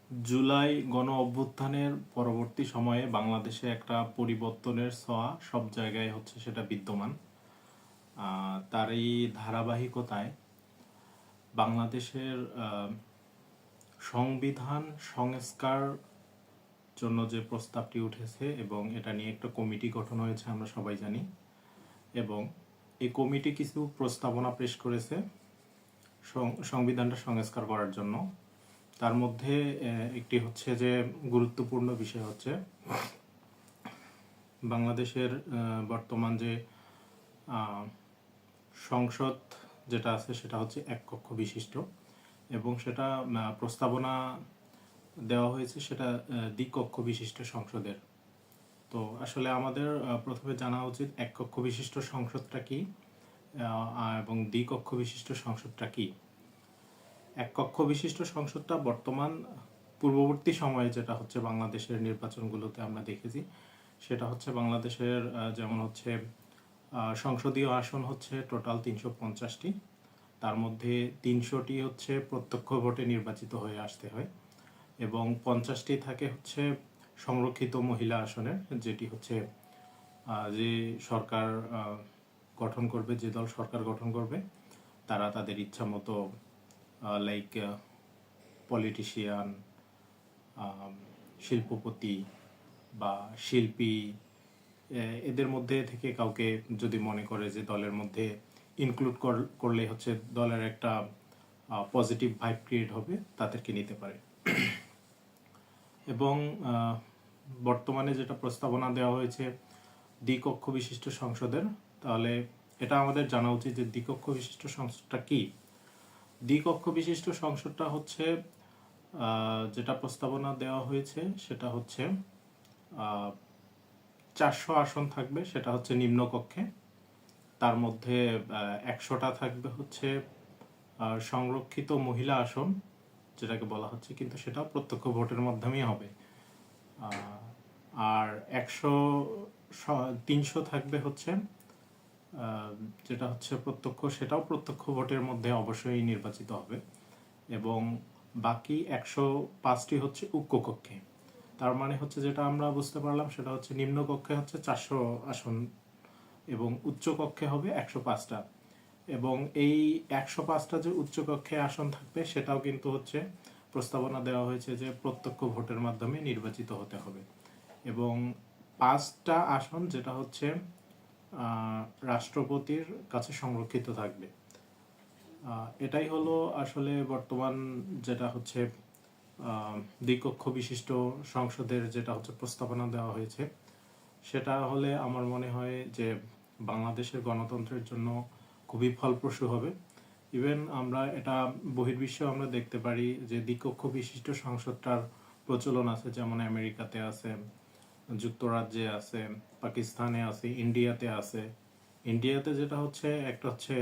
জুলাই গণ অভ্যুত্থানের পরবর্তী সময়ে বাংলাদেশে একটা পরিবর্তনের ছোঁয়া সব জায়গায় হচ্ছে সেটা বিদ্যমান। তারই ধারাবাহিকতায় বাংলাদেশের সংবিধান সংস্কার জন্য যে প্রস্তাবটি উঠেছে এবং এটা নিয়ে একটা কমিটি গঠন হয়েছে আমরা সবাই জানি, এবং এই কমিটি কিছু প্রস্তাবনা পেশ করেছে সংবিধানটা সংস্কার করার জন্য। তার মধ্যে একটি হচ্ছে যে গুরুত্বপূর্ণ বিষয় হচ্ছে বাংলাদেশের বর্তমান যে সংসদ যেটা আছে সেটা হচ্ছে এক কক্ষ বিশিষ্ট, এবং সেটা প্রস্তাবনা দেওয়া হয়েছে সেটা দ্বিকক্ষ বিশিষ্ট সংসদের। তো আসলে আমাদের প্রথমে জানা উচিত এক কক্ষ বিশিষ্ট সংসদটা কি এবং দ্বিকক্ষ বিশিষ্ট সংসদটা কি। এক কক্ষ বিশিষ্ট সংসদটা বর্তমান পূর্ববর্তী সময়ে যেটা হচ্ছে বাংলাদেশের নির্বাচনগুলোতে আমরা দেখেছি, সেটা হচ্ছে বাংলাদেশের যেমন হচ্ছে সংসদীয় আসন হচ্ছে টোটাল 350টি, তার মধ্যে 300টি হচ্ছে প্রত্যক্ষ ভোটে নির্বাচিত হয়ে আসতে হয়, এবং 50টি থাকে হচ্ছে সংরক্ষিত মহিলা আসনের, যেটি হচ্ছে যে সরকার গঠন করবে, যে দল সরকার গঠন করবে তারা তাদের ইচ্ছা মতো লাইক পলিটিশিয়ান, শিল্পপতি বা শিল্পী, এদের মধ্যে থেকে কাউকে যদি মনে করে যে দলের মধ্যে ইনক্লুড করলে হচ্ছে দলের একটা পজিটিভ ভাইব ক্রিয়েট হবে, তাদেরকে নিতে পারে। এবং বর্তমানে যেটা প্রস্তাবনা দেওয়া হয়েছে দ্বিকক্ষ বিশিষ্ট সংসদের, তাহলে এটা আমাদের জানা উচিত যে দ্বিকক্ষ বিশিষ্ট সংসদটা কি। দ্বিকক্ষ বিশিষ্ট সংসদটা হচ্ছে যেটা প্রস্তাবনা দেওয়া হয়েছে সেটা হচ্ছে 400 আসন থাকবে, সেটা হচ্ছে নিম্নকক্ষে। তার মধ্যে 100টা থাকবে হচ্ছে সংরক্ষিত মহিলা আসন যেটাকে বলা হচ্ছে, কিন্তু সেটাও প্রত্যক্ষ ভোটের মাধ্যমেই হবে। আর 300 থাকবে হচ্ছে যেটা হচ্ছে প্রত্যক্ষ, সেটাও প্রত্যক্ষ ভোটের মধ্যে অবশ্যই নির্বাচিত হবে, এবং বাকি 105টি হচ্ছে উচ্চকক্ষে। তার মানে হচ্ছে যেটা আমরা বুঝতে পারলাম সেটা হচ্ছে নিম্নকক্ষে হচ্ছে 400 আসন এবং উচ্চকক্ষে হবে 105টা, এবং এই 105টা যে উচ্চকক্ষে আসন থাকবে সেটাও কিন্তু হচ্ছে প্রস্তাবনা দেওয়া হয়েছে যে প্রত্যক্ষ ভোটের মাধ্যমে নির্বাচিত হতে হবে, এবং 5টা আসন যেটা হচ্ছে রাষ্ট্রপতির কাছে সংরক্ষিত থাকবে। এটাই হলো আসলে বর্তমান যেটা হচ্ছে দ্বিকক্ষ বিশিষ্ট সংসদের যেটা হচ্ছে প্রস্তাবনা দেওয়া হয়েছে। সেটা হলে আমার মনে হয় যে বাংলাদেশের গণতন্ত্রের জন্য খুবই ফলপ্রসূ হবে। ইভেন আমরা এটা বহির্বিশ্বে আমরা দেখতে পারি যে দ্বিকক্ষ বিশিষ্ট সংসদটার প্রচলন আছে, যেমন আমেরিকাতে আছে, যুক্তরাজ্যে আছে, পাকিস্তানে আছে, ইন্ডিয়াতে আছে। ইন্ডিয়াতে যেটা হচ্ছে একটা হচ্ছে